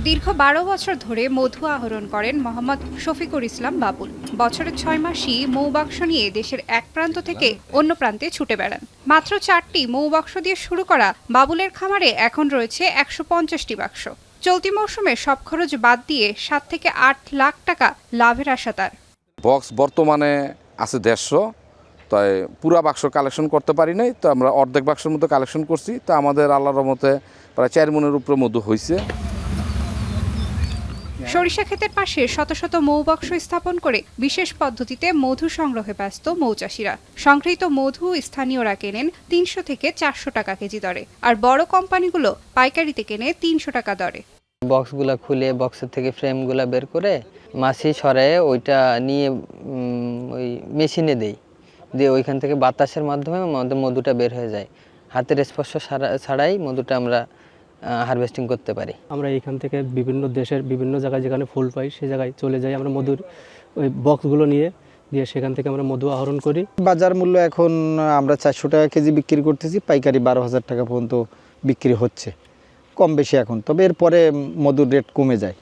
দীর্ঘ ১২ বছর ধরে মধু আহরণ করেন মোহাম্মদ শফিকুর ইসলাম বাবুল। বছরের ৬ মাসই মৌবাক্স নিয়ে দেশের এক প্রান্ত থেকে অন্য প্রান্তে ছুটে বেড়ান। মাত্র ৪টি মৌবাক্স দিয়ে শুরু করা বাবুলের খামারে এখন রয়েছে ১৫০টি বাক্স। চলতি মৌসুমে সব খরচ বাদ দিয়ে ৭ থেকে ৮ লাখ টাকা লাভের আশা তার। বক্স বর্তমানে আছে ১৫০, তাই পুরা বাক্স কালেকশন করতে পারি নাই, তো আমরা অর্ধেক বাক্সের মতো কালেকশন করছি। তো আমাদের আল্লাহর রহমতে প্রায় ৪ মনের উপরে মধু হয়েছে। সরিষা ক্ষেতের পাশে শত শত মৌবাক্স স্থাপন করে বিশেষ পদ্ধতিতে মধু সংগ্রহে ব্যস্ত মৌচাষীরা। সংগৃহীত মধু স্থানীয়রা কেনেন ৩০০ থেকে ৪০০ টাকা কেজি দরে, আর বড় কোম্পানিগুলো পাইকারিতে কেনে ৩০০ টাকা দরে। বক্সগুলা খুলে বক্সের থেকে ফ্রেমগুলা বের করে মাছি সরায়ে ওইটা নিয়ে ওই মেশিনে দেই, দিয়ে ওইখান থেকে বাতাসের মাধ্যমে আমাদের মধুটা বের হয়ে যায়। হাতের স্পর্শ ছাড়াই মধুটা আমরা হারভেস্টিং করতে পারি। আমরা এখান থেকে বিভিন্ন দেশের বিভিন্ন জায়গায় যেখানে ফুল পাই সে জায়গায় চলে যাই আমরা মধুর ওই বক্সগুলো নিয়ে সেখান থেকে আমরা মধু আহরণ করি। বাজার মূল্য এখন আমরা ৪০০ টাকা কেজি বিক্রি করতেছি, পাইকারি ১২,০০০ টাকা পর্যন্ত বিক্রি হচ্ছে, কম বেশি এখন। তবে এরপরে মধুর রেট কমে যায়।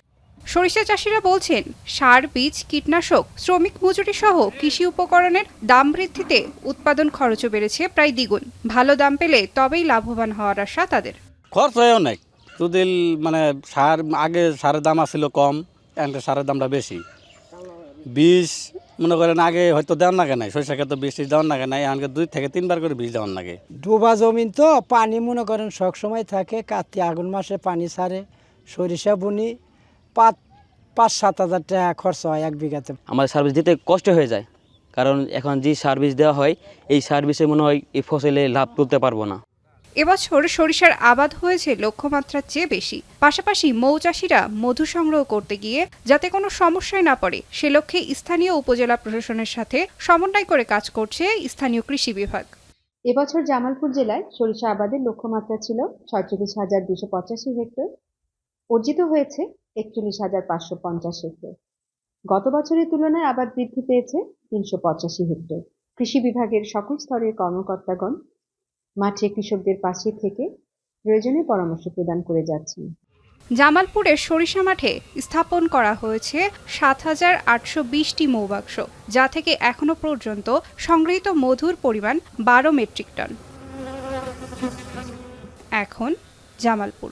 সরিষা চাষিরা বলছেন, সার, বীজ, কীটনাশক, শ্রমিক মজুরি সহ কৃষি উপকরণের দাম বৃদ্ধিতে উৎপাদন খরচও বেড়েছে প্রায় দ্বিগুণ। ভালো দাম পেলে তবেই লাভবান হওয়ার আশা তাদের। খরচ হয় অনেক, যদি মানে আগে সারের দাম আসছিল কম, এখন সারের দামটা বেশি। বীজ মনে করেন আগে হয়তো দেওয়ার লাগে নাই, সরিষা ক্ষেত্রে বীজ দেওয়ার লাগে নাই, এখন ২ থেকে ৩ বার করে বীজ দেওয়ার লাগে। ডোবা জমিন তো পানি মনে করেন সব সময় থাকে, কার্তিক আগুন মাসে পানি ছাড়ে। সরিষা বুনি ৫-৭ হাজার টাকা খরচ হয় এক বিঘাতে। আমাদের সার্ভিস দিতে কষ্ট হয়ে যায়, কারণ এখন যে সার্ভিস দেওয়া হয় এই সার্ভিসে মনে হয় এই ফসলে লাভ তুলতে পারবো না। এবছর সরিষার আবাদ হয়েছে লক্ষ্যমাত্রার চেয়ে বেশি। পাশাপাশি মৌচাষীরা মধু সংগ্রহ করতে গিয়ে যাতে কোনো সমস্যায় না পড়ে সে লক্ষ্যে স্থানীয় উপজেলা প্রশাসনের সাথে সমন্বয় করে কাজ করছে স্থানীয় কৃষি বিভাগ। এবছর জামালপুর জেলায় সরিষা আবাদের লক্ষ্যমাত্রা ছিল ৪৬,২৮৫ হেক্টর, অর্জিত হয়েছে ৪১,৫৫০ হেক্টর। গত বছরের তুলনায় আবাদ বৃদ্ধি পেয়েছে ৩৮৫ হেক্টর। কৃষি বিভাগের সকল স্তরের কর্মকর্তাগণ মাঠে কৃষকদের পাশে থেকে প্রয়োজনীয় পরামর্শ প্রদান করে যাচ্ছেন। জামালপুরের সরিষা মাঠে স্থাপন করা হয়েছে ৭,৮২০টি মৌবাক্স, যা থেকে এখনো পর্যন্ত সংগৃহীত মধুর পরিমাণ ১২ মেট্রিক টন। এখন জামালপুর।